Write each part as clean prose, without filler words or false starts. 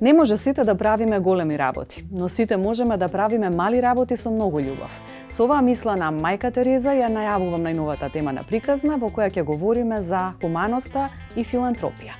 Не може сите да правиме големи работи, но сите можеме да правиме мали работи со многу љубов. Со оваа мисла на мајка Тереза ја најавувам најновата тема на Приказна, во која ќе говориме за хуманоста и филантропија.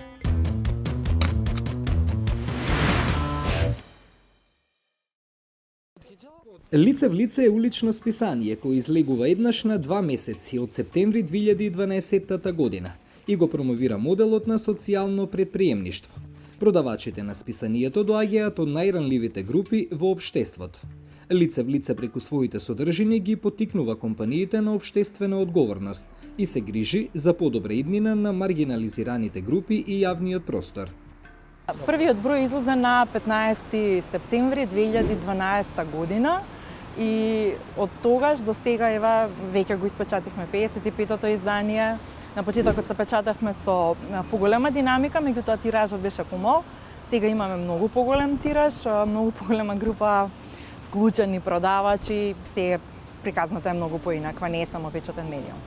Лице в лице е улично списание кој излегува еднаш на 2 месеци од септември 2012 година и го промовира моделот на социјално предприемништво. Продавачите на списанието доаѓаат од најранливите групи во општеството. Лице в лице преку своите содржини ги поттикнува компаниите на општествена одговорност и се грижи за подобра иднина на маргинализираните групи и јавниот простор. Првиот број излезе на 15 септември 2012 година и од тогаш до сега ева веќе го испечативме 55-тото издание. На почетокот се печатавме со поголема динамика, меѓутоа тиражот беше помал. Сега имаме многу поголем тираж, многу поголема група вклучени продавачи, се приказната е многу поинаква, не е само печатен медиум.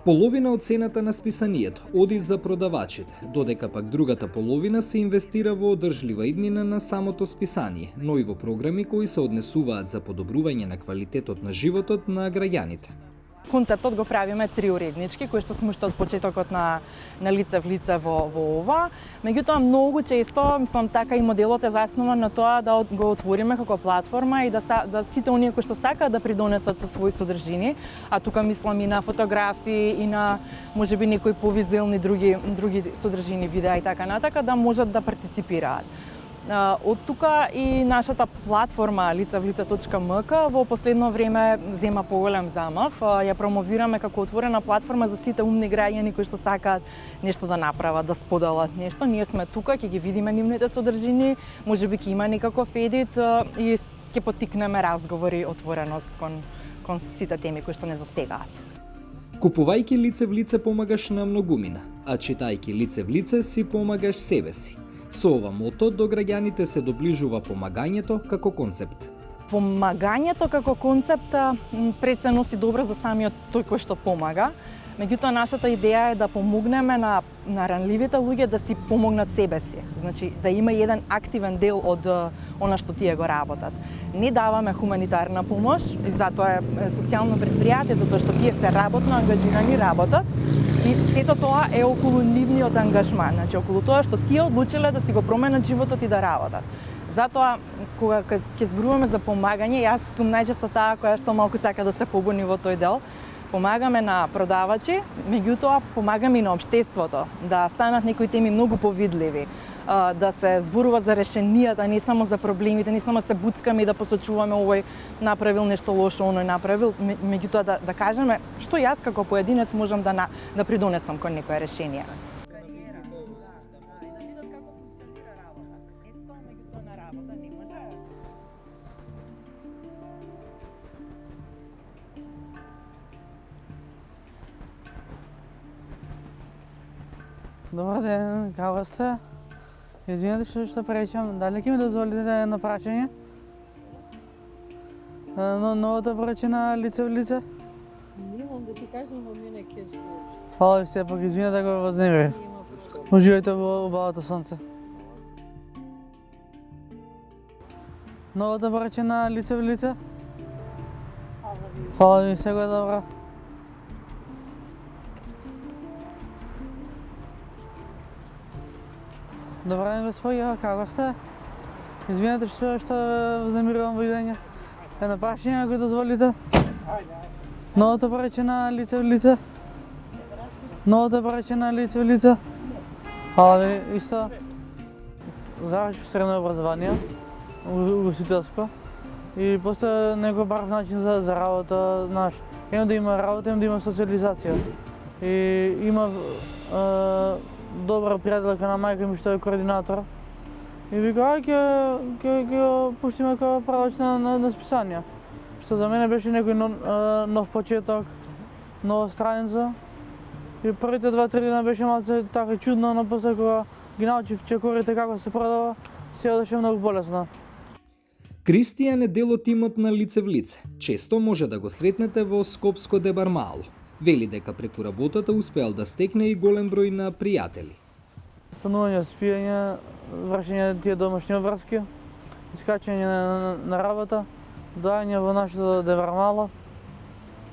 Половина од цената на списанието оди за продавачите, додека пак другата половина се инвестира во одржлива иднина на самото списание, но и во програми кои се однесуваат за подобрување на квалитетот на животот на граѓаните. Концептот го правиме триуреднички, кој што сме уште од почетокот на лице в лице во ова. Меѓутоа многу често, мислам така и моделот е заснуван на тоа да го отвориме како платформа и да сите оние кои што сакаат да придонесат со своји содржини, а тука мислам и на фотографии и на можеби некои повизуелни други содржини, видеа и така натака, да можат да партиципираат. Од тука и нашата платформа лицевлице.мк во последно време зема поголем замав. Ја промовираме како отворена платформа за сите умни граѓани кои што сакаат нешто да направат, да споделат нешто. Ние сме тука, ќе ги видиме нивните содржини, можеби ќе има некаков едит и ќе поттикнеме разговори, отвореност кон сите теми кои што не засегаат. Купувајќи лице в лице помагаш на многумина, а читајќи лице в лице си помагаш себе си. Со ова мото до граѓаните се доближува помагањето како концепт. Помагањето како концепт пред се носи добро за самиот тој кој што помага. Меѓутоа нашата идеја е да помогнеме на ранливите луѓе да си помогнат себе си. Значи да има еден активен дел од она што тие го работат. Не даваме хуманитарна помош и затоа е социјално предпријатие, затоа што тие се работно ангажирани работат. И сето тоа е околу нивниот ангажман, значи околу тоа што тие одлучиле да си го променат животот и да работат. Затоа кога ќе зборуваме за помагање, јас сум најчесто таа која што малку сака да се побуни во тој дел. Помагаме на продавачи, меѓутоа помагаме и на општеството, да станат некои теми многу повидливи, да се зборува за решенијата, не само за проблемите, не само се буцкаме и да посочуваме овој направил нешто лошо, оној направил, меѓутоа да кажеме што јас како поединец можам да придонесам кон некое решение. Добар ден, како сте? Извинете што пречам, дали ќе ми дозволите едно прашање? Новата порачена лице в лице? Немам да ти кажам во мене ќе што. Фала ви се, пак извинете ако ве вознемирив. Уживајте во убавото сонце. Новата порачена лице в лице? Фала ви, сего е добро. Добар ден, господја, како сте? Извинете што вознемирувам во идење. Едно прашање, ако дозволите. Новата порачена лице в лице? Новата порачена лице в лице? Фала ви, исто. Завршив средно образование, угостителско. И после некој барав начин за работа, знаеш. Имам да има работа, имам да има социализација. И имав добра пријателка на мајка ми што е координатор. И вика, ќе пуштиме како продавач на списанија. Што за мене беше некој нов почеток, нова страница. И првите 2-3 дена беше малце така чудно, но после кога ги научив чекорите како се продава, се одеше многу полесно. Кристијан е дел од тимот на лице в лице. Често може да го сретнете во Скопско де Бармало. Вели дека преку работата успеал да стекне и голем број на пријатели. Станување, спиење, вршење тие домашни обврски, искачање на работа, доаѓање во нашето Девармало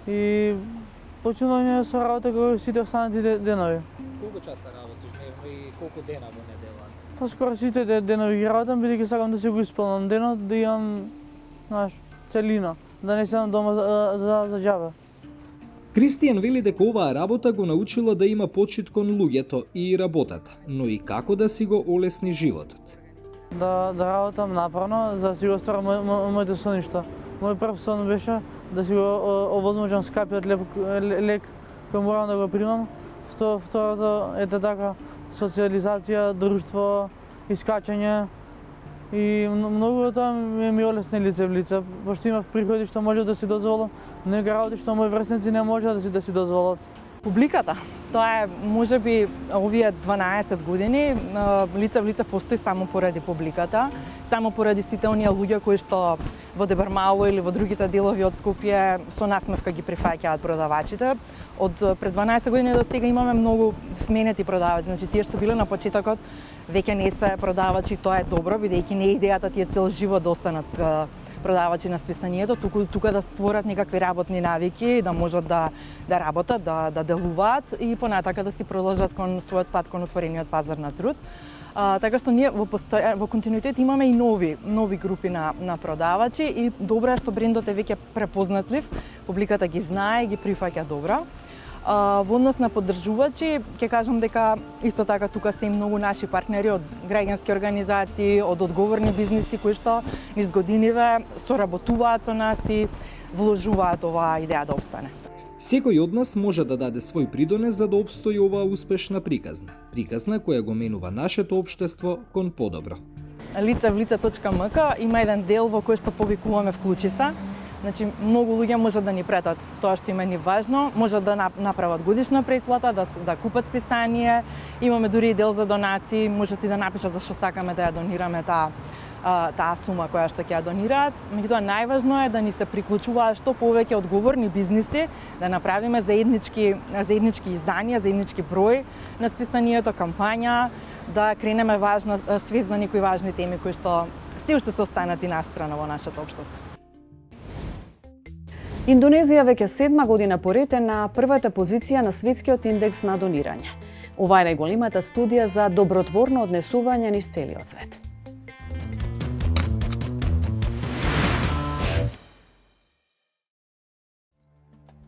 и почнување со работа како сите останати денови. Колку часа работиш дневно и колку дена во недела? Поскоро сите денови ги работам, бидејќи сакам да си го исполнам денот, да имам, целина, да не седам дома за џабе. Кристијан вели дека оваа работа го научила да има почит кон луѓето и работата, но и како да си го олесни животот. Да работам напорно за да си го остварам моите соништа. Мој прв сон беше да си го овозможам скапиот лек кој морам да го примам. Второто е така социализација, друштво, искачање и многу од тоа ми олесни лице в лице, пошто имав приходи што може да си дозволам, но работи што мои врсници не може да си дозволат. Публиката, тоа е можеби овие 12 години лице в лице постои само поради публиката, само поради сите оние луѓе кои што во Дебармало или во другите делови од Скопје со насмевка ги прифаќаат продавачите. Од пред 12 години до сега имаме многу сменети продавачи, значи тие што биле на почетокот веќе не се продавачи, тоа е добро, бидејќи не е идејата тие цел живот да останат продавачи на списанието, тука да створат некакви работни навики, да можат да работат, да делуваат и понатака да си продолжат кон својот пат кон отворениот пазар на труд. Така што ние во континуитет имаме и нови групи на продавачи и добро е што брендот е веќе препознатлив, публиката ги знае, ги прифаќа добро. Во однос на поддржувачи, ќе кажам дека исто така тука се и многу наши партнери од граѓански организации, од одговорни бизниси кои што низ годиниве соработуваат со нас и вложуваат оваа идеја да опстане. Секој од нас може да даде свој придонес за да опстои оваа успешна приказна. Приказна која го менува нашето општество кон подобро. Лицевлице.мк има еден дел во кој што повикуваме вклучи се. Значи, многу луѓе можат да ни претат тоа што им е важно, можат да направат годишна претплата, да купат списание, имаме дури и дел за донации, можат и да напишат за што сакаме да ја донираме таа сума која што ќе ја донираат. Меѓутоа најважно е да ни се приклучуваат што повеќе одговорни бизниси, да направиме заеднички изданија, заеднички број на списанието, кампања, да кренеме свест за некои важни теми кои што се уште се останати настрана во нашето општество. Индонезија веќе 7 година поред е на првата позиција на светскиот индекс на донирање. Ова е најголемата студија за добротворно однесување низ целиот свет.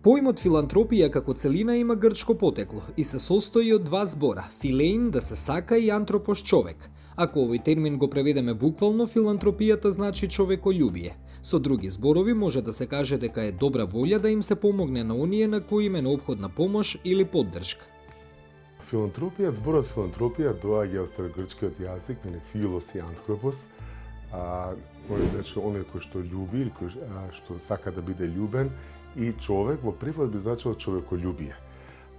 Поимот филантропија како целина има грчко потекло и се состои од два збора – филеин, да се сака, и антропос, човек. Ако овој термин го преведеме буквално, филантропијата значи човекољубие. Со други зборови може да се каже дека е добра волја да им се помогне на оние на кои им е неопходна помош или поддршка. Филантропија, зборот филантропија доаѓа од старогрчкиот јазик, филос и антропос, оној кој што љуби или кој што сака да биде љубен, и човек во превод би значило човекољубие.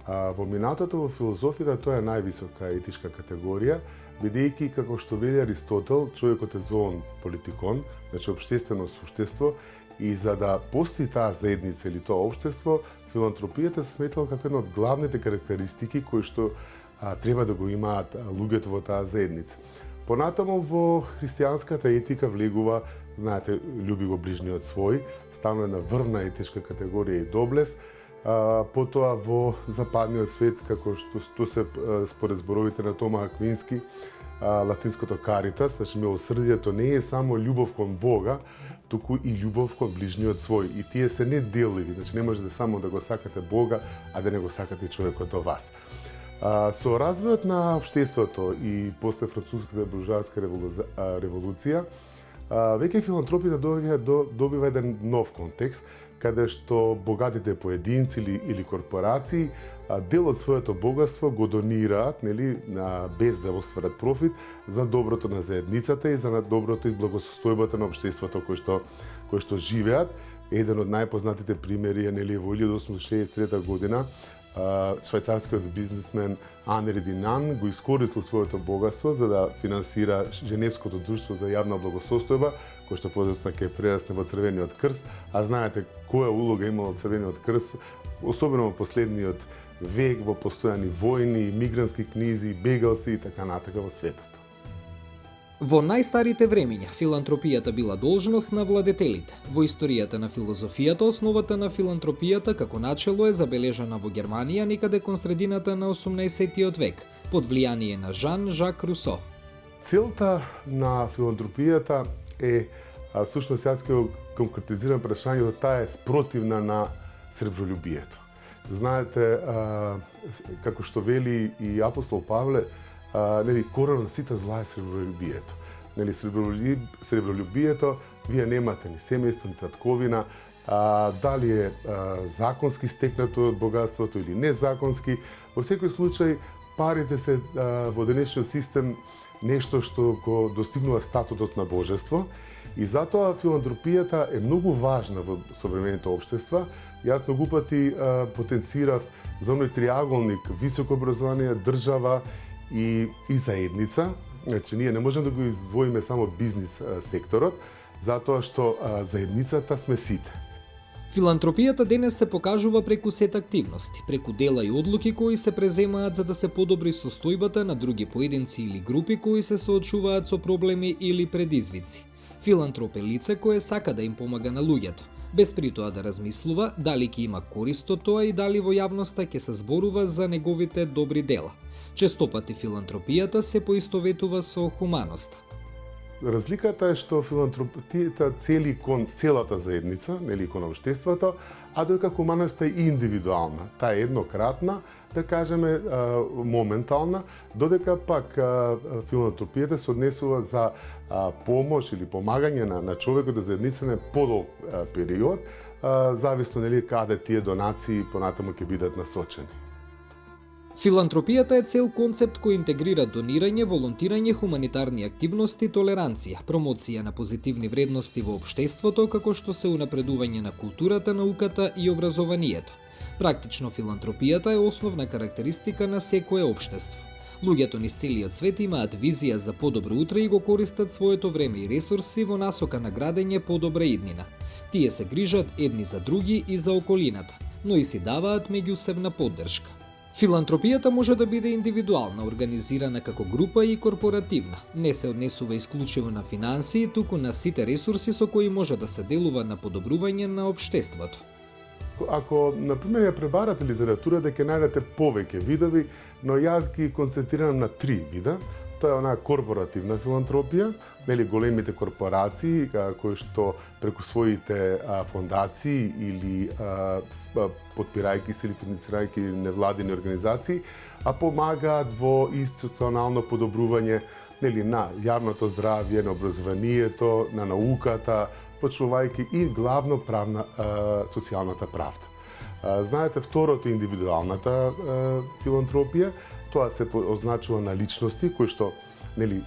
Во минатото во филозофијата тоа е највисока етичка категорија, бидејќи како што вели Аристотел, човекот е зоон политикон, значи општествено суштество, и за да постои таа заедница или тоа општество, филантропијата се сметала како една од главните карактеристики кои што треба да го имаат луѓето во таа заедница. Понатаму во христијанската етика влегува, знаете, љуби го ближниот свој, станува една врвна етичка категорија и доблест. Потоа во западниот свет, како што се според зборовите на Тома Аквински, латинското каритас, значи милосрдието не е само љубов кон Бога, туку и љубов кон ближниот свој. И тие се неделливи, значи не можете само да го сакате Бога, а да не го сакате човекот до вас. Со развојот на општеството и после француската буржоаска револуција, веќе филантропијата добива еден нов контекст, каде што богатите поединци или корпорации дел од своето богатство го донираат, нели, без да остварат профит, за доброто на заедницата и за доброто и благосостојбата на општеството кој што живеат. Еден од најпознатите примери е, нели, во 1863 година швајцарскиот бизнисмен Анри Динан го искористил своето богатство за да финансира Женевското друштво за јавна благосостојба, кој што подоцна ќе прерасне во Црвениот крст, а знаете која улога имал Црвениот крст, особено во последниот век, во постојани војни, мигрантски книзи, бегалци и така натака во светот. Во најстарите времиња, филантропијата била должност на владетелите. Во историјата на филозофијата, основата на филантропијата како начело е забележана во Германија некаде кон средината на 18 век, под влијание на Жан-Жак Русо. Целта на филантропијата е, всушност јас ќе конкретизирам прашањето, таа е спротивна на сребролюбието. Знаете, како што вели и апостол Павле, корен на сите зла е сребролюбието. Сребролюбието, вие немате ни семејство, ни татковина, дали е законски стекнато богатството или незаконски. Во секој случај, парите се во денешниот систем нешто што го достигнува статутот на божество и затоа филантропијата е многу важна во современите општества. Јас многу пати потенцирав за оној триаголник високо образование, држава и заедница. Значи, ние не можеме да го издвоиме само бизнис секторот, затоа што заедницата сме сите. Филантропијата денес се покажува преку сет активности, преку дела и одлуки кои се преземаат за да се подобри состојбата на други поединци или групи кои се соочуваат со проблеми или предизвици. Филантроп е лице кое сака да им помага на луѓето, без при тоа да размислува дали ќе има корист од тоа и дали во јавноста ќе се зборува за неговите добри дела. Честопати филантропијата се поистоветува со хуманоста. Разликата е што филантропијата цели кон целата заедница, нели кон општеството, а додека хуманоста е индивидуална. Таа е еднократна, да кажеме моментална, додека пак филантропијата се однесува за помош или помагање на човекот да заедницане подолг период, зависно нели каде тие донации понатаму ќе бидат насочени. Филантропијата е цел концепт кој интегрира донирање, волонтирање, хуманитарни активности, толеранција, промоција на позитивни вредности во општеството, како што се унапредување на културата, науката и образованието. Практично филантропијата е основна карактеристика на секое општество. Луѓето низ целиот свет имаат визија за подобро утре и го користат своето време и ресурси во насока на градење подобра иднина. Тие се грижат едни за други и за околината, но и си даваат меѓусебна поддршка. Филантропијата може да биде индивидуална, организирана како група и корпоративна. Не се однесува исклучиво на финансии, туку на сите ресурси со кои може да се делува на подобрување на општеството. Ако, например, ја пребарате литература, да ќе најдете повеќе видови, но јас ги концентрирам на 3 вида. Тоа е онаа корпоративна филантропија, нели големите корпорации кои што преку своите фондации или подпирајќи се или финансирајќи невладини организации, помагаат во институционално подобрување нели на јавното здравје, на образованието, на науката, почувајќи и главно социјалната правда. Знаете, второто е индивидуалната филантропија. Тоа се означува на личности кои што нели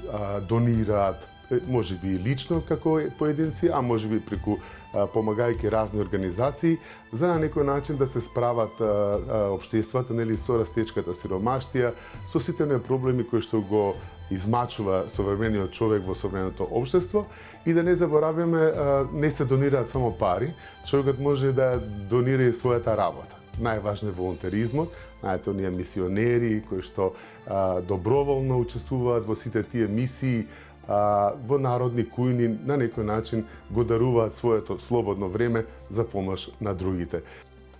донираат, можеби и лично како поединци, а можеби преку помагајќи разни организации за на некој начин да се справат општествата нели со растечката сиромаштија, со сите проблеми кои што го измачува современиот човек во современото општество и да не забораваме, не се донираат само пари, човекот може да донира и својата работа. Најважно е волонтеризмот, знаете, оние мисионери кои што доброволно учествуваат во сите тие мисии, во народни кујни, на некој начин го даруваат своето слободно време за помош на другите.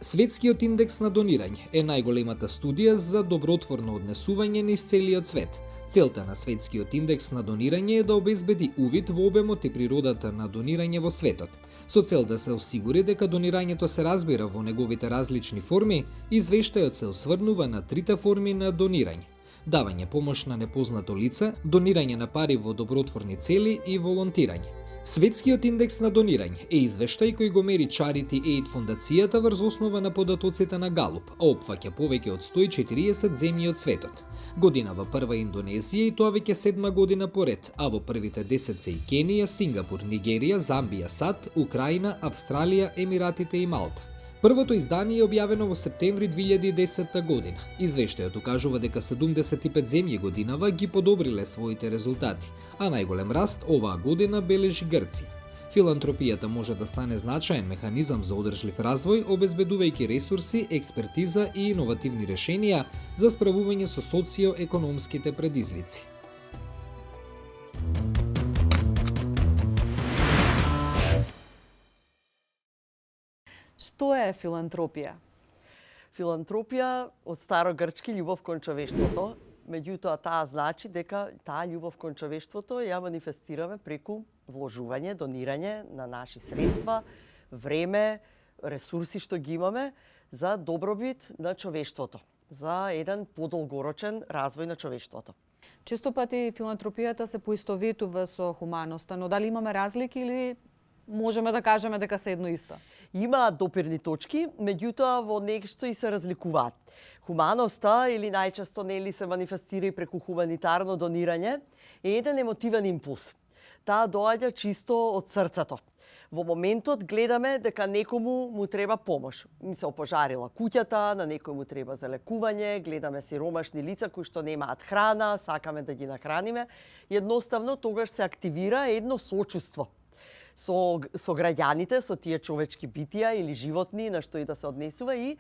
Светскиот индекс на донирање е најголемата студија за добротворно однесување низ целиот свет. Целта на Светскиот индекс на донирање е да обезбеди увид во обемот и природата на донирање во светот, со цел да се осигури дека донирањето се разбира во неговите различни форми, извештајот се осврнува на 3 форми на донирање: давање помош на непознато лице, донирање на пари во добротворни цели и волонтирање. Светскиот индекс на донирање е извештај кој го мери Charity Aid фондацијата врз основа на податоците на Галуп, а опфаќа повеќе од 140 земји од светот. Годинава прва Индонезија и тоа веќе 7 година поред, а во првите 10 се и Кенија, Сингапур, Нигерија, Замбија, САД, Украина, Австралија, Емиратите и Малта. Првото издание е објавено во септември 2010 година. Извештајот укажува дека 75 земји годинава ги подобриле своите резултати, а најголем раст оваа година бележи Грција. Филантропијата може да стане значаен механизам за одржлив развој, обезбедувајќи ресурси, експертиза и иновативни решенија за справување со социо-економските предизвици. Што е филантропија? Филантропија од старогрчки љубов кон човештвото, меѓутоа таа значи дека таа љубов кон човештвото ја манифестираме преку вложување, донирање на наши средства, време, ресурси што ги имаме за добробит на човештвото, за еден подолгорочен развој на човештвото. Често пати филантропијата се поистоветува со хуманоста, но дали имаме разлики или можеме да кажеме дека се едно исто? Имаат допирни точки, меѓутоа во нешто и се разликуваат. Хуманоста, или најчесто нели се манифестира и преку хуманитарно донирање, е еден емотивен импулс. Таа доаѓа чисто од срцето. Во моментот гледаме дека некому му треба помош. Ми се опожарила куќата, на некој му треба за лекување, гледаме сиромашни лица кои што немаат храна, сакаме да ги нахраниме. Едноставно тогаш се активира едно сочувство со граѓаните, со тие човечки битија или животни, на што и да се однесува, и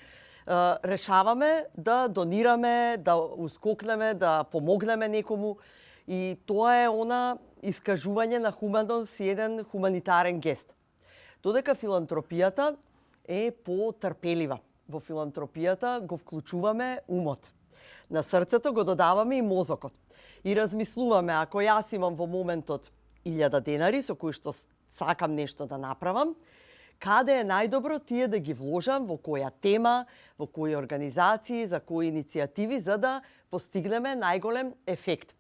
решаваме да донираме, да ускокнеме, да помогнеме некому. И тоа е она искажување на хуманост и еден хуманитарен гест. Додека филантропијата е потрпелива. Во филантропијата го вклучуваме умот. На срцето го додаваме и мозокот. И размислуваме, ако јас имам во моментот 1000 денари со кои што сакам нешто да направам, каде е најдобро тие да ги вложам, во која тема, во кои организации, за кои иницијативи, за да постигнеме најголем ефект.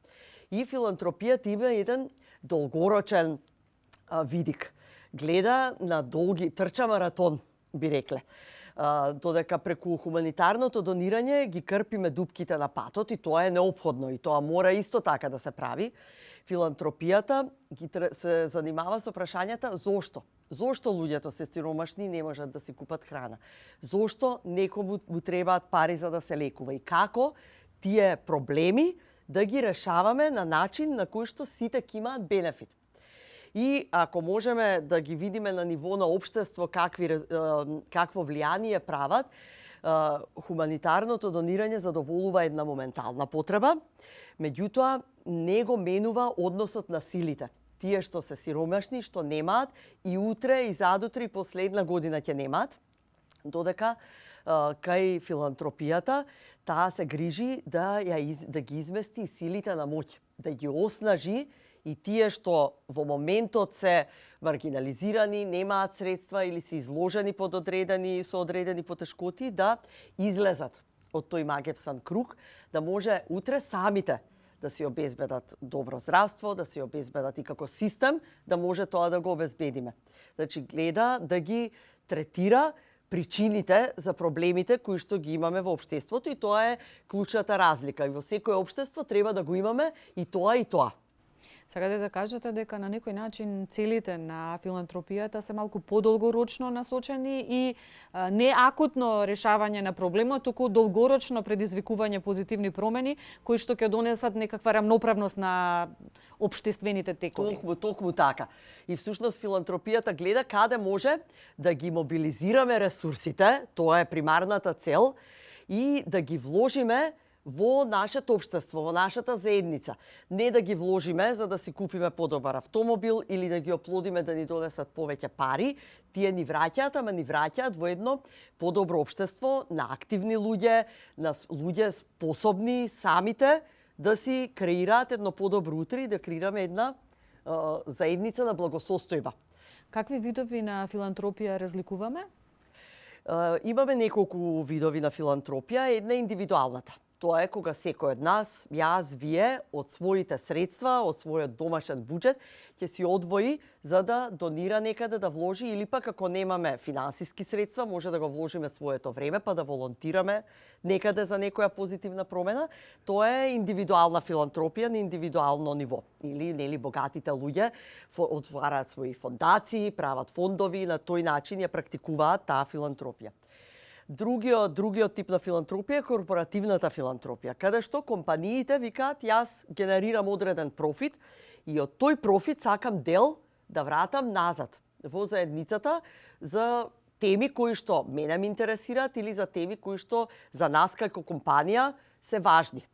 И филантропијата има еден долгорочен видик. Гледа на долги, трча маратон, би рекле. Додека преку хуманитарното донирање ги крпиме дупките на патот, и тоа е неопходно, и тоа мора исто така да се прави. Филантропијата се занимава со прашањата зошто. Зошто луѓето се сиромашни и не можат да си купат храна? Зошто некому му требаат пари за да се лекува? И како тие проблеми да ги решаваме на начин на кој што сите ќе имаат бенефит. И ако можеме да ги видиме на ниво на општество какво влијание прават, хуманитарното донирање задоволува една моментална потреба, меѓутоа не го менува односот на силите. Тие што се сиромашни, што немаат, и утре, и задутре, и последна година ќе немаат, додека кај филантропијата таа се грижи да ги измести силите на моќ, да ги оснажи и тие што во моментот се маргинализирани, немаат средства или се изложени со одредени потешкоти, да излезат од тој магепсан круг, да може утре самите да си обезбедат добро здравство, да си обезбедат и како систем, да може тоа да го обезбедиме. Значи, гледа да ги третира причините за проблемите кои што ги имаме во општеството, и тоа е клучната разлика. И во секое општество треба да го имаме и тоа и тоа. Сакате да кажете дека на некој начин целите на филантропијата се малку подолгорочно насочени и не акутно решавање на проблемот, туку долгорочно предизвикување позитивни промени кои што ќе донесат некаква рамноправност на општествените текови. Токму така. И всушност филантропијата гледа каде може да ги мобилизираме ресурсите, тоа е примарната цел, и да ги вложиме во нашето општество, во нашата заедница. Не да ги вложиме за да си купиме подобар автомобил или да ги оплодиме да ни донесат повеќе пари. Тие ни враќаат, ама ни враќаат во едно подобро општество на активни луѓе, на луѓе способни самите да си креираат едно подобро утре и да креираме една заедница на благосостојба. Какви видови на филантропија разликуваме? Имаме неколку видови на филантропија. Една е индивидуалната. Тоа е кога секој од нас, јас, вие, од своите средства, од својот домашен буџет, ќе си одвои за да донира некаде, да вложи, или пак ако немаме финансиски средства, може да го вложиме своето време, па да волонтираме некаде за некоја позитивна промена. Тоа е индивидуална филантропија на индивидуално ниво. Или нели богатите луѓе отвараат своји фондации, прават фондови, на тој начин ја практикуваат таа филантропија. Другиот тип на филантропија е корпоративната филантропија, каде што компаниите викаат јас генерирам одреден профит и од тој профит сакам дел да вратам назад во заедницата за теми кои што мене ме интересираат или за теми кои што за нас како компанија се важни.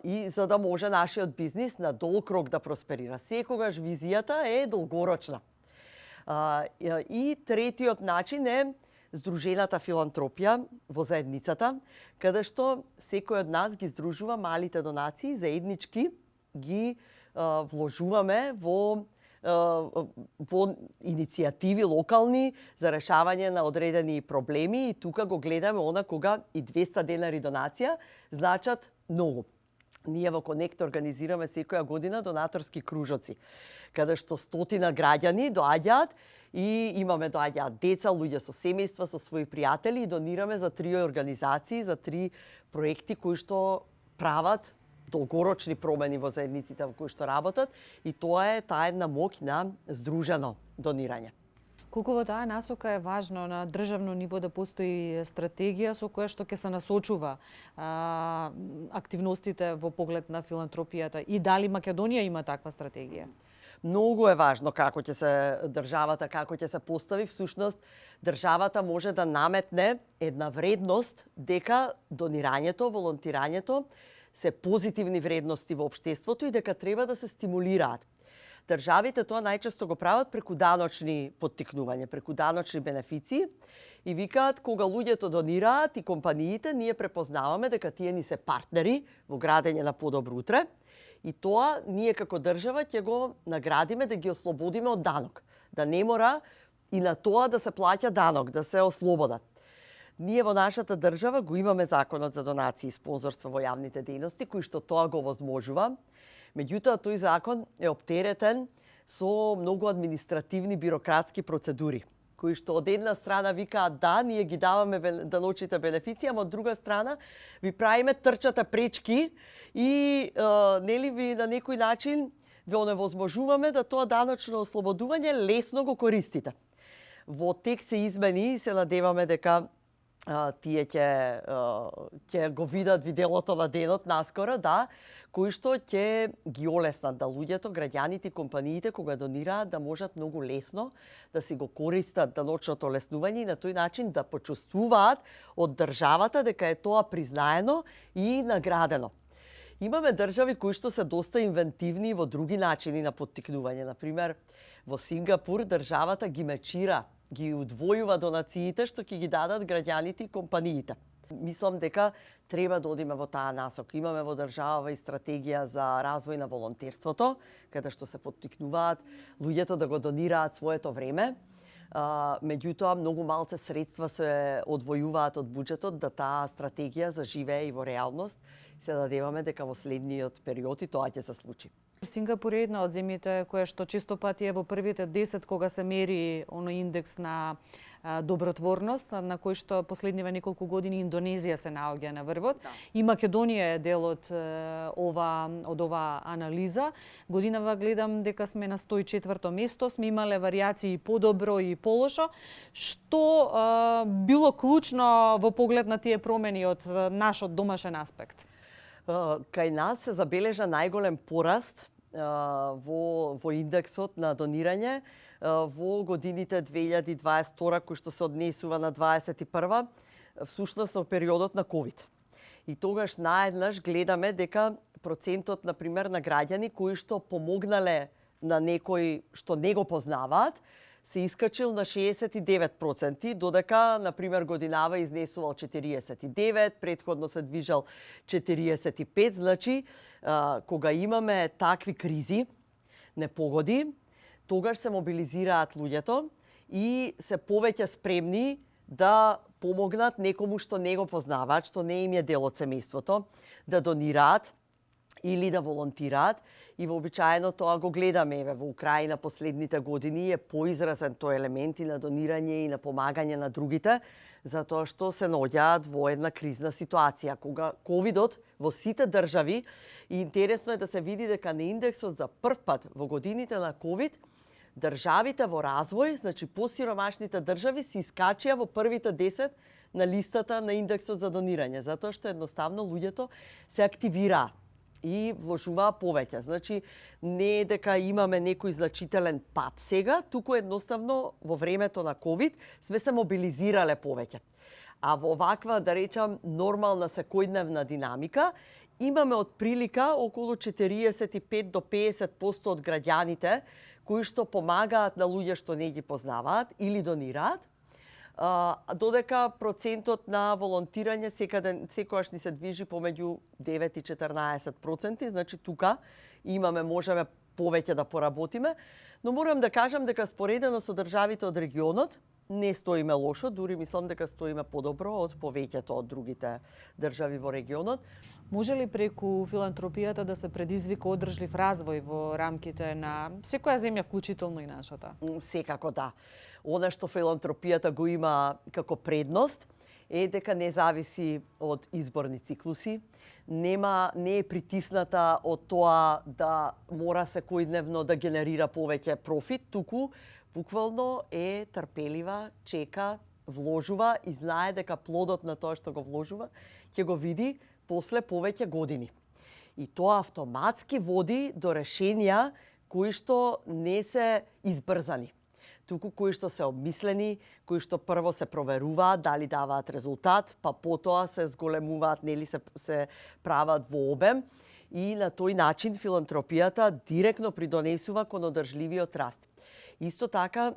И за да може нашиот бизнис на долг рок да просперира. Секогаш визијата е долгорочна. И третиот начин е Здружената филантропија во заедницата, каде што секој од нас ги здружува малите донации, заеднички ги вложуваме во иницијативи локални за решавање на одредени проблеми, и тука го гледаме она кога и 200 денари донација значат многу. Ние во Конект организираме секоја година донаторски кружоци, каде што стотина граѓани доаѓаат и доаѓаат деца, луѓе со семејства, со своји пријатели, и донираме за 3 организации, за 3 проекти кои што прават долгорочни промени во заедниците во кои што работат, и тоа е таа една моќ на здружено донирање. Колку во таа насока е важно на државно ниво да постои стратегија со која што ќе се насочува активностите во поглед на филантропијата, и дали Македонија има таква стратегија? Многу е важно како ќе се државата, како ќе се постави. Всушност, државата може да наметне една вредност дека донирањето, волонтирањето се позитивни вредности во општеството и дека треба да се стимулираат. Државите тоа најчесто го прават преку даночни поттикнувања, преку даночни бенефиции, и викаат кога луѓето донираат и компаниите, ние препознаваме дека тие ни се партнери во градење на подобро утре, и тоа ние како држава ќе го наградиме, да ги ослободиме од данок, да не мора и на тоа да се плаќа данок, да се ослободат. Ние во нашата држава го имаме законот за донации и спонзорство во јавните дејности, кој што тоа го возможува. Меѓутоа, тој закон е оптеретен со многу административни бирократски процедури, кои што од една страна викаат да, ние ги даваме даночните бенефиции, ама од друга страна ви правиме трчата пречки и нели ви на некој начин ви оневозможуваме да тоа даночно ослободување лесно го користите. Во тек се измени и се надеваме дека тие ќе го видат виделото на денот наскоро, да, кои што ќе ги олеснат да луѓето, граѓаните и компаниите кога донираат да можат многу лесно да си го користат даночното олеснување и на тој начин да почувствуваат од државата дека е тоа признаено и наградено. Имаме држави кои што се доста инвентивни во други начини на поттикнување. Например, во Сингапур државата ги мечира, ги удвојува донациите што ќе ги дадат граѓаните и компаниите. Мислам дека треба да одиме во таа насока. Имаме во држава и стратегија за развој на волонтерството, каде што се поттикнуваат луѓето да го донираат своето време. Меѓутоа, многу малце средства се одвојуваат од буџетот да таа стратегија заживее и во реалност. Се надеваме дека во следниот период и тоа ќе се случи. Сингапур е една од земјите која што често пати е во првите 10 кога се мери оној индекс на добротворност, на кој што последниве неколку години Индонезија се наоѓа на врвот. Да. И Македонија е дел од ова анализа. Годинава гледам дека сме на 104-то место, сме имале варијации и подобро и полошо. Што било клучно во поглед на тие промени од нашот домашен аспект? Кај нас се забележа најголем пораст во индексот на донирање во годините 2022 кој што се однесува на 2021, всушност во периодот на ковид. И тогаш наеднаш гледаме дека процентот, например, на граѓани кои што помогнале на некој што не го познаваат, се искачил на 69%, додека, например, годинава изнесувал 49%, предходно се движал 45%. Значи, кога имаме такви кризи, непогоди, тогаш се мобилизираат луѓето и се повеќе спремни да помогнат некому што не го познаваат, што не им е дел од семејството, да донираат или да волонтираат. И вообичаено тоа го гледаме во Украина последните години, е поизразен тој елемент и на донирање и на помагање на другите, затоа што се наоѓаат во една кризна ситуација. Кога ковидот во сите држави, и интересно е да се види дека на индексот за прв пат во годините на ковид, државите во развој, значи посиромашните држави, се искачија во првите 10 на листата на индексот за донирање, затоа што едноставно луѓето се активираа и вложуваа повеќе. Значи, не е дека имаме некој значителен пат сега, туку едноставно во времето на ковид сме се мобилизирале повеќе. А во оваква, да речам, нормална секојдневна динамика, имаме од прилика околу 45 до 50% од граѓаните кои што помагаат на луѓе што не ги познаваат или донираат, додека процентот на волонтирање секогаш ни се движи помеѓу 9 и 14%, значи тука можеме повеќе да поработиме, но морам да кажам дека споредено со државите од регионот не стоиме лошо, дури мислам дека стоиме подобро од повеќето од другите држави во регионот. Може ли преку филантропијата да се предизвика одржлив развој во рамките на секоја земја, вклучително и нашата? Секако да. Она што филантропијата го има како предност е дека не зависи од изборни циклуси, не е притисната од тоа да мора секојдневно да генерира повеќе профит, туку буквално е трпелива, чека, вложува и знае дека плодот на тоа што го вложува ќе го види после повеќе години. И тоа автоматски води до решенија кои што не се избрзани, туку кои што се обмислени, кои што прво се проверуваат дали даваат резултат, па потоа се зголемуваат, нели се прават во обем и на тој начин филантропијата директно придонесува кон одржливиот раст. Исто така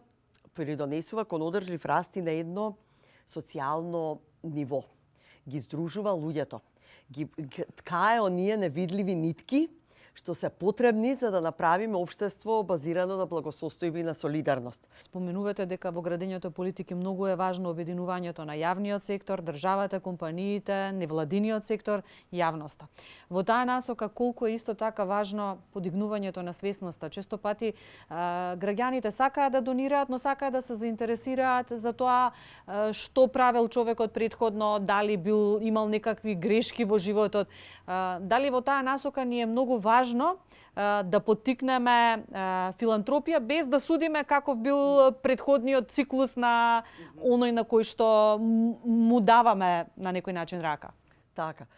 придонесува кон одржлив раст и на едно социјално ниво. Ги здружува луѓето. Ги ткае оние невидливи нитки што се потребни за да направиме општество базирано на благосостојба и на солидарност. Споменувате дека во градењето политики многу е важно обединувањето на јавниот сектор, државата, компаниите, невладиниот сектор, јавноста. Во таа насока колку е исто така важно подигнувањето на свесноста. Често пати граѓаните сакаат да донираат, но сакаат да се заинтересираат за тоа што правел човекот претходно, дали имал некакви грешки во животот. Дали во таа насока ни е многу важно да поттикнеме филантропија без да судиме каков бил претходниот циклус на оној на кој што му даваме на некој начин рака. Така.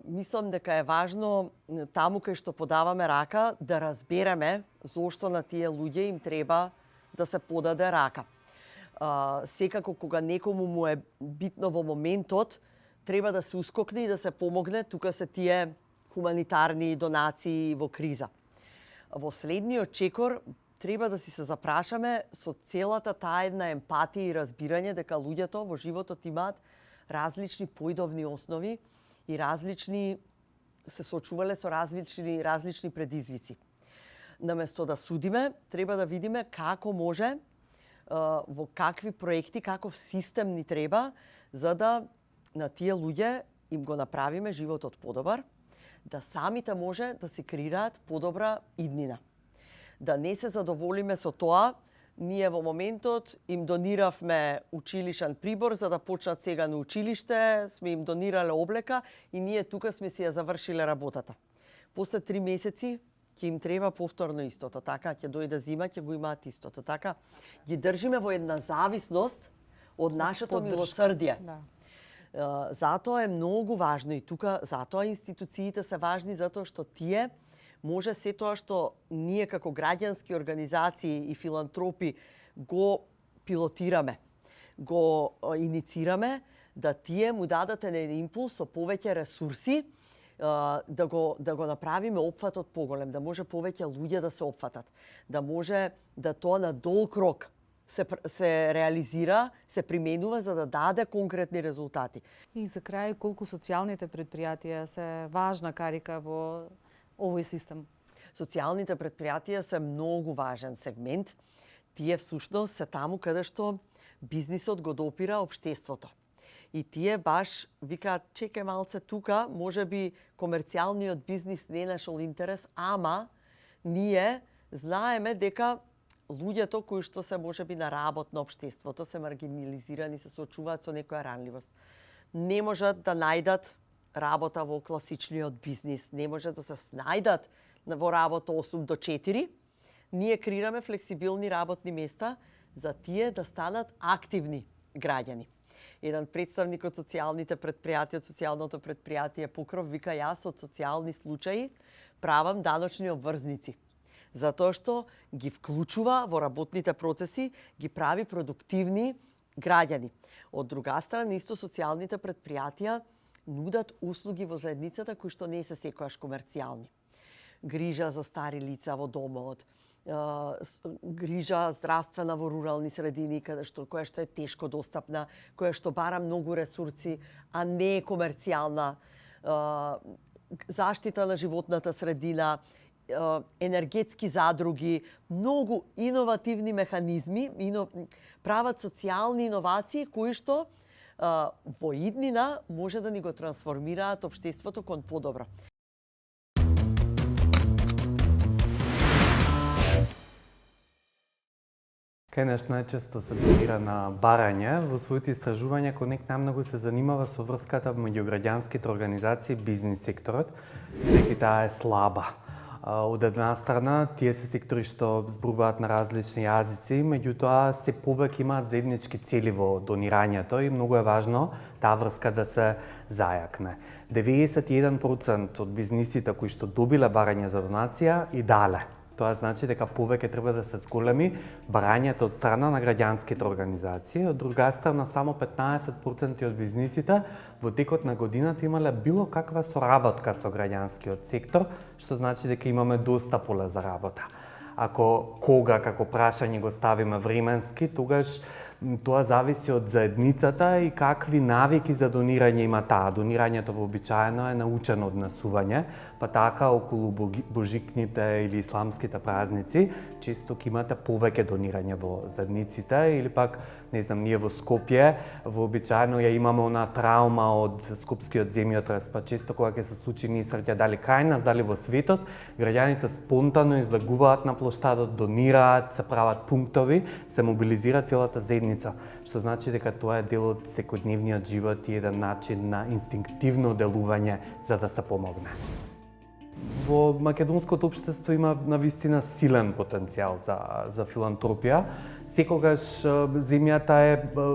Мислам дека е важно таму кај што подаваме рака да разбереме зошто на тие луѓе им треба да се подаде рака. Секако кога некому му е битно во моментот, треба да се ускокне и да се помогне, тука се тие хуманитарни донации во криза. Во следниот чекор треба да си се запрашаме со целата таа една емпатија и разбирање дека луѓето во животот имаат различни поидовни основи и се соочувале со различни предизвици. Наместо да судиме, треба да видиме како може, во какви проекти, каков систем ни треба, за да на тие луѓе им го направиме животот подобар, да самите може да си креираат подобра иднина. Да не се задоволиме со тоа, ние во моментот им дониравме училишен прибор за да почнат сега на училиште, сме им донирале облека и ние тука сме си ја завршиле работата. После 3 месеци ќе им треба повторно истото, така ќе дојде зима, ќе го имаат истото, така ги држиме во една зависност од нашето милосрдие. Да. Затоа е многу важно и тука затоа институциите се важни, затоа што тие може се тоа што ние како граѓански организации и филантропи го пилотираме, го иницираме, да тие му дадат еден импулс со повеќе ресурси, да го направиме опфатот поголем, да може повеќе луѓе да се опфатат, да може да тоа на долг рок се реализира, се применува за да даде конкретни резултати. И за крај, колку социјалните предпријатија се важна карика во овој систем? Социјалните предпријатија се многу важен сегмент. Тие всушност се таму каде што бизнисот го допира општеството. И тие баш викаат, чекај малце тука, може би комерцијалниот бизнис не нашол интерес, ама ние знаеме дека луѓето кои што се можеби на работ на општеството, се маргинализирани, се соочуваат со некоја ранливост. Не можат да најдат работа во класичниот бизнис, не можат да се снајдат во работа 8 до 4. Ние креираме флексибилни работни места за тие да станат активни граѓани. Еден представник од социјалните предпријатија, од социјалното предпријатие Покров вика, јас од социјални случаи правам даночни обврзници. Затоа што ги вклучува во работните процеси, ги прави продуктивни граѓани. Од друга страна, исто социјалните предпријатија нудат услуги во заедницата кои што не се секојаш комерцијални. грижа за стари лица во домот, грижа здравствена во рурални средини која што е тешко достапна, која што бара многу ресурси, а не е комерцијална, заштита на животната средина, енергетски задруги, многу иновативни механизми, прават социјални иновации кои што во иднина може да ни го трансформираат општеството кон подобро. Кај нас најчесто се донира на барање. Во своите истражувања Конект најмногу се занимава со врската меѓу граѓанските организации и бизнис секторот, бидејќи таа е слаба. Од една страна, тие се сектори што зборуваат на различни јазици, меѓутоа се повеќе имаат заеднички цели во донирањето и многу е важно таа врска да се зајакне. 91% од бизнисите кои што добиле барање за донација и дале. Тоа значи дека повеќе треба да се зголеми барањето од страна на граѓанските организации. Од друга страна, само 15% од бизнисите во текот на годината имале било каква соработка со граѓанскиот сектор, што значи дека имаме доста поле за работа. Ако кога како прашање го ставиме временски, тогаш тоа зависи од заедницата и какви навики за донирање има таа. Донирањето вообичаено е научено однесување, па така околу божикните или исламските празници често ќе имате повеќе донирање во заедниците или пак, не знам, ние во Скопје вообичаено ја имаме она траума од скопскиот земјотрес, па често кога ќе се случи несреќа дали кај нас, дали во светот, граѓаните спонтано излегуваат на плоштадот, донираат, се прават пунктови, се мобилизира целата заедница, што значи дека тоа е дел од секојдневниот живот и еден начин на инстинктивно делување за да се помогне. Во македонското општество има навистина силен потенцијал за филантропија. Секогаш земјата е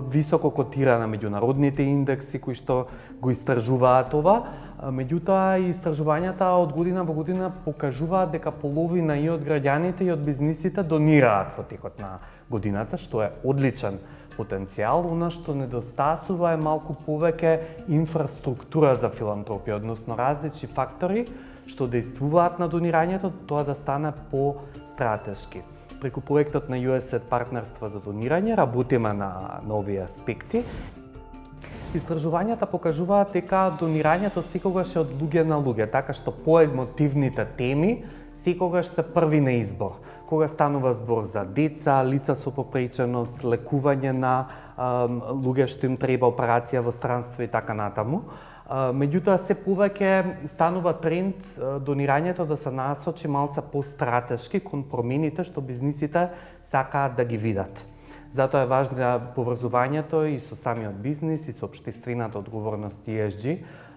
високо котирана меѓународните индекси кои што го истражуваат ова, меѓутоа и истражувањата од година во година покажуваат дека половина и од граѓаните и од бизнисите донираат во текот на годината, што е одличен потенцијал. Она што недостасува е малку повеќе инфраструктура за филантропија, односно различни фактори што действуваат на донирањето, тоа да стане по-стратешки. Преку проектот на USAID партнерство за донирање работиме на нови аспекти. Истражувањата покажуваат дека донирањето секогаш е од луѓе на луѓе, така што поемотивните теми секогаш се први на избор. Кога станува збор за деца, лица со попреченост, лекување на луѓе што им треба операција во странство и така натаму. Меѓутоа, се повеќе станува тренд донирањето да се насочи малца по-стратешки кон промените што бизнисите сакаат да ги видат. Затоа е важно поврзувањето и со самиот бизнис и со општествената одговорност ESG,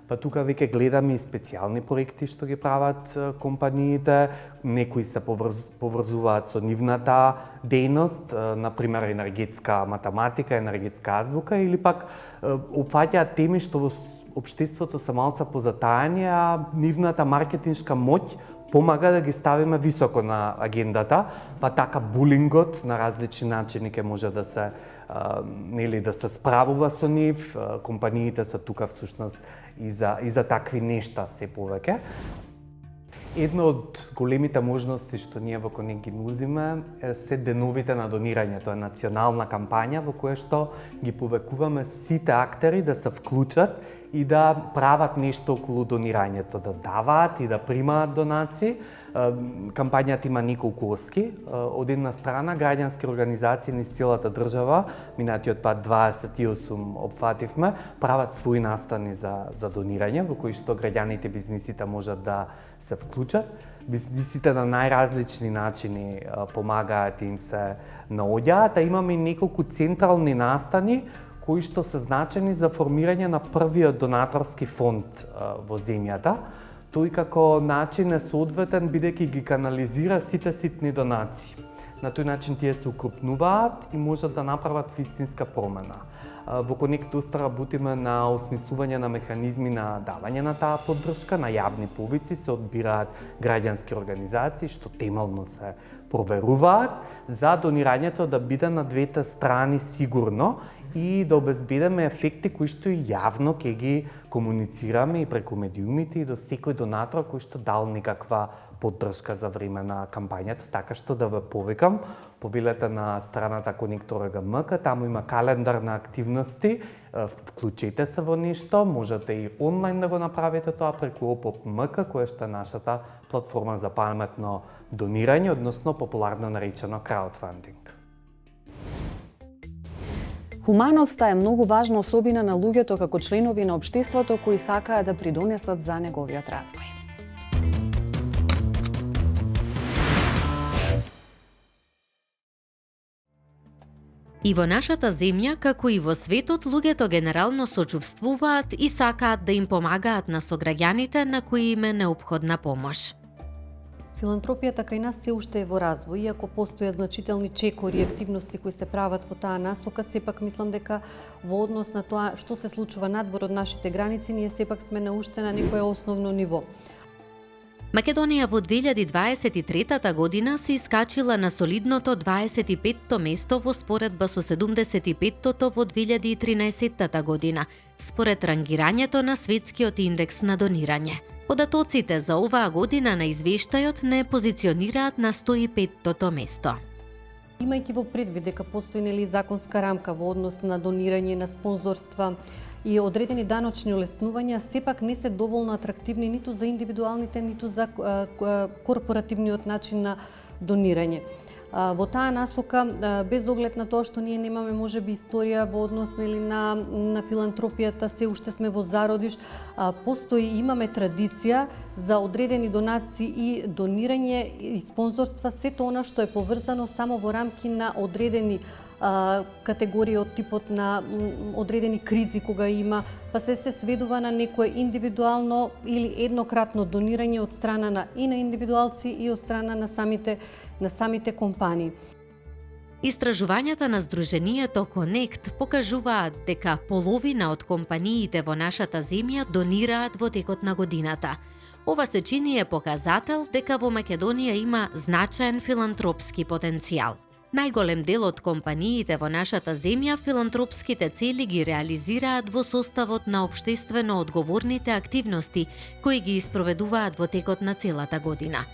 па тука веќе гледаме и специјални проекти што ги прават компаниите, некои се поврзуваат со нивната дејност, например енергетска математика, енергетска азбука, или пак опфаќаат теми што во општеството се малца позатајани, а нивната маркетиншка моќ помага да ги ставиме високо на агендата, па така булингот на различни начини ќе може да се да се справува со нив. Компаниите се тука всушност и за такви нешта се повеќе. Една од големите можности што ние во Конект ги нудиме се деновите на донирање. Тоа е национална кампања во која што ги повекуваме сите актери да се вклучат и да прават нешто околу донирањето, да даваат и да примаат донации. Кампањата има неколку оски. Од една страна, граѓански организации низ целата држава, минатиот пат 28 опфативме, прават своји настани за донирање, во кои што граѓаните бизнисите можат да се вклучат. Бизнисите на најразлични начини помагаат и им се наоѓаат, а имаме и неколку централни настани кои што се значени за формирање на првиот донаторски фонд во земјата. Тој како начин е соодветен бидејќи ги канализира сите ситни донации. На тој начин тие се укрупнуваат и можат да направат вистинска промена. Во Конект доста работиме на осмислување на механизми на давање на таа поддршка, на јавни повици се одбираат граѓански организации што темелно се проверуваат за донирањето да биде на двете страни сигурно и да обезбедиме ефекти кои што и јавно ќе ги комуницираме и преку медиумите и до секој донатор кој што дал некаква поддршка за време на кампањата, така што да ве повикам, повелете на страната Connect.org.mk, таму има календар на активности, вклучете се во нешто, можете и онлайн да го направите тоа преку OPOP.mk, која што е нашата платформа за паметно донирање, односно популарно наречено краудфандинг. Хуманоста е многу важна особина на луѓето како членови на општеството кои сакаат да придонесат за неговиот развој. И во нашата земја, како и во светот, луѓето генерално сочувствуваат и сакаат да им помагаат на сограѓаните на кои им е неопходна помош. Филантропијата кај нас се уште е во развој, иако постојат значителни чекори и активности кои се прават во таа насока, сепак мислам дека во однос на тоа што се случува надвор од нашите граници, ние сепак сме на уште на некое основно ниво. Македонија во 2023 година се искачила на солидното 25-то место во споредба со 75-тото во 2013 година, според рангирањето на Светскиот индекс на донирање. Податоците за оваа година на извештајот не позиционираат на 105-тото место. Имајќи во предвид дека постои законска рамка во однос на донирање, на спонзорства и одредени даночни олеснувања, сепак не се доволно атрактивни ниту за индивидуалните, ниту за корпоративниот начин на донирање. Во таа насока, без оглед на тоа што ние немаме можеби историја во однос на филантропијата, се уште сме во зародиш, постои имаме традиција за одредени донации и донирање и спонзорства, сето она што е поврзано само во рамки на одредени категории од типот на одредени кризи кога има, па се сведува на некое индивидуално или еднократно донирање од страна и на индивидуалци и од страна на самите компании. Истражувањата на Сдруженијето Connect покажуваат дека половина од компаниите во нашата земја донираат во текот на годината. Ова се чини е показател дека во Македонија има значаен филантропски потенцијал. Најголем дел од компаниите во нашата земја филантропските цели ги реализираат во составот на општествено одговорните активности кои ги испроведуваат во текот на целата година.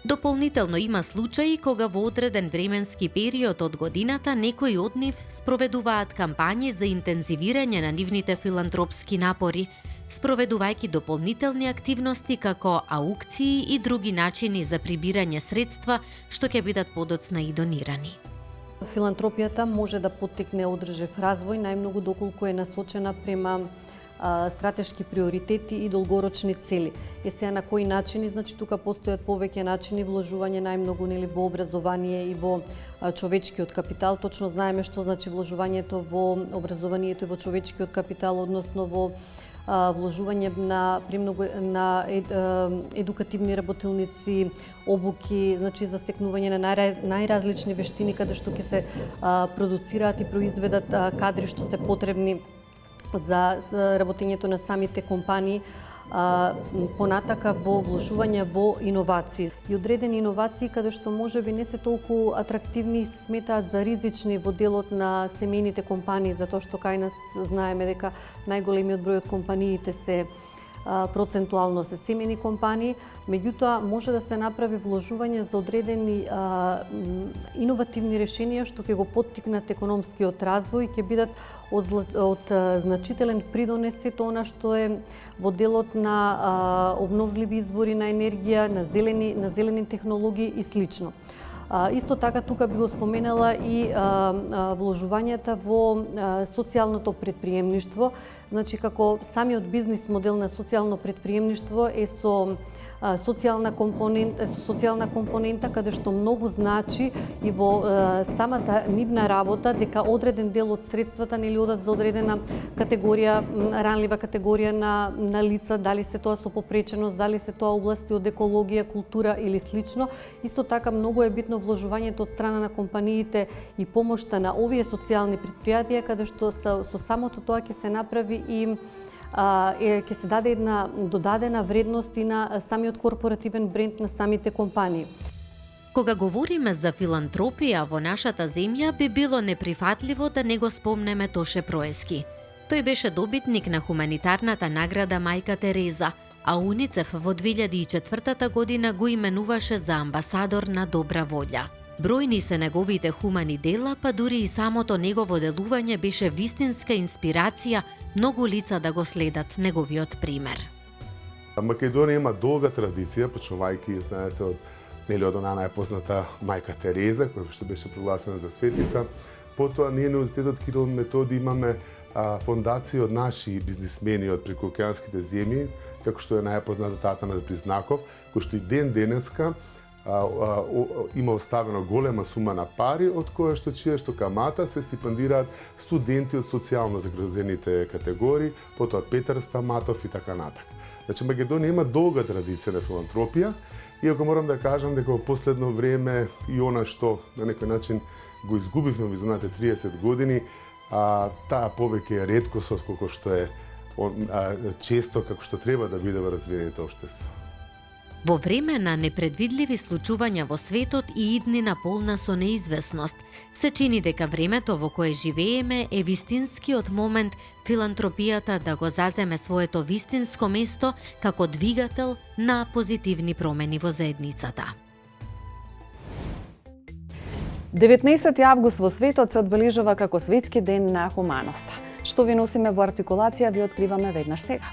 Дополнително има случаи кога во одреден временски период од годината некои од нив спроведуваат кампањи за интензивирање на нивните филантропски напори, спроведувајќи дополнителни активности како аукции и други начини за прибирање средства што ќе бидат подоцна и донирани. Филантропијата може да поттикне одржив развој, најмногу доколку е насочена према стратешки приоритети и долгорочни цели. Е сега на кои начини, значи тука постојат повеќе начини, вложување најмногу во образование и во човечкиот капитал. Точно знаеме што значи вложувањето во образованието и во човечкиот капитал, односно во вложување на едукативни работилници, обуки, значи за стекнување на најразлични вештини каде што ќе се продуцираат и произведат кадри што се потребни за работењето на самите компании, понатака во вложување во иновации. И одредени иновации каде што можеби не се толку атрактивни и се сметаат за ризични во делот на семејните компании, затоа што кај нас знаеме дека најголемиот број од компаниите се процентуално се семејни компании, меѓутоа може да се направи вложување за одредени иновативни решенија што ќе го поттикнат економскиот развој и ќе бидат од значителен придонес сето она што е во делот на обновливи извори на енергија, на зелени технологии и слично. Исто така тука би го споменала и вложувањата во социјалното претприемништво, значи како самиот бизнис модел на социјално претприемништво е со социјална компонента каде што многу значи и во самата нивна работа дека одреден дел од средствата нели одат за одредена категорија, ранлива категорија на лица, дали се тоа со попреченост, дали се тоа области од екологија, култура или слично. Исто така многу е битно вложувањето од страна на компаниите и помошта на овие социјални претпријатија каде што со самото тоа ќе се направи и ќе се даде една додадена вредност и на самиот корпоративен бренд на самите компании. Кога говориме за филантропија во нашата земја, би било неприфатливо да не го спомнеме Тоше Проески. Тој беше добитник на хуманитарната награда Мајка Тереза, а УНИЦЕФ во 2004 година го именуваше за амбасадор на добра волја. Бројни се неговите хумани дела, па дури и самото негово делување беше вистинска инспирација многу лица да го следат неговиот пример. Македонија има долга традиција, почнувајќи, знаете, од она најпозната Мајка Тереза, која што беше прогласена за светица. Потоа ние на Универзитетот Кирил Методи имаме фондација од наши бизнисмени од прекуокеанските земји, како што е најпознато тата на Признаков, кој што и ден денеска има оставено голема сума на пари, од која што камата се стипендираат студенти од социјално загрозените категории, потоа Петар Стаматов и така натак. Значи, Македонија има долга традиција на филантропија, иако морам да кажам дека во последно време и она што на некој начин го изгубивме во изминатите 30 години, таа повеќе е реткост отколку што е често како што треба да биде во развиените општества. Во време на непредвидливи случувања во светот и иднина полна со неизвестност, се чини дека времето во кое живееме е вистинскиот момент филантропијата да го заземе своето вистинско место како двигател на позитивни промени во заедницата. 19 август во светот се одбележува како Светски ден на хуманоста. Што ви носиме во артикулација, ви откриваме веднаш сега.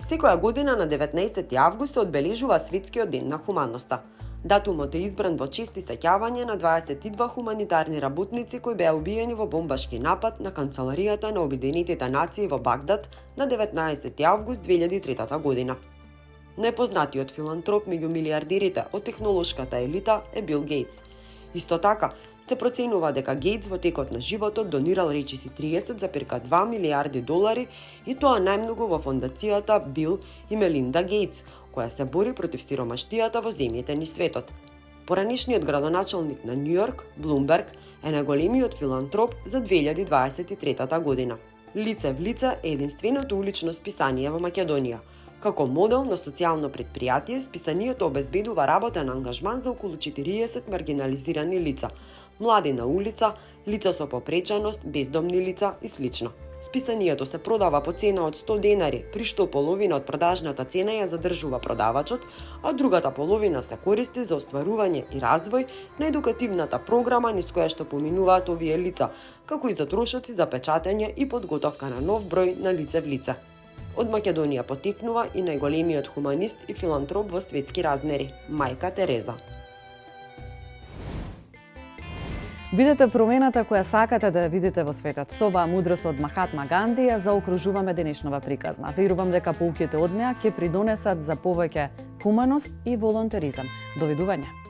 Секоја година на 19 август се одбележува Светскиот ден на хуманоста. Датумот е избран во чест и сеќавање на 22 хуманитарни работници кои беа убиени во бомбашки напад на канцеларијата на Обединетите нации во Багдад на 19 август 2003 година. Најпознатиот филантроп меѓу милиардерите од технолошката елита е Бил Гейтс. Исто така, се проценува дека Гейтс во текот на животот донирал речиси 30,2 милиарди долари и тоа најмногу во фондацијата Бил и Мелинда Гейтс, која се бори против сиромаштијата во земјите низ светот. Поранешниот градоначалник на Њујорк, Блумберг, е најголемиот филантроп за 2023 година. Лице в лице е единственото улично списание во Македонија. Како модел на социјално предпријатие, списанието обезбедува работен ангажман за околу 40 маргинализирани лица, млади на улица, лица со попреченост, бездомни лица и слично. Списанието се продава по цена од 100 денари, при што половина од продажната цена ја задржува продавачот, а другата половина се користи за остварување и развој на едукативната програма низ која што поминуваат овие лица, како и за трошоци за печатење и подготовка на нов број на лице в лице. Од Македонија потекнува и најголемиот хуманист и филантроп во светски размери, Мајка Тереза. Бидете промената која сакате да ја видите во светот. Со оваа мудрост од Махатма Ганди ја заокружуваме денешнава приказна. Верувам дека поуките од неа ќе придонесат за повеќе хуманост и волонтеризам. Довидување.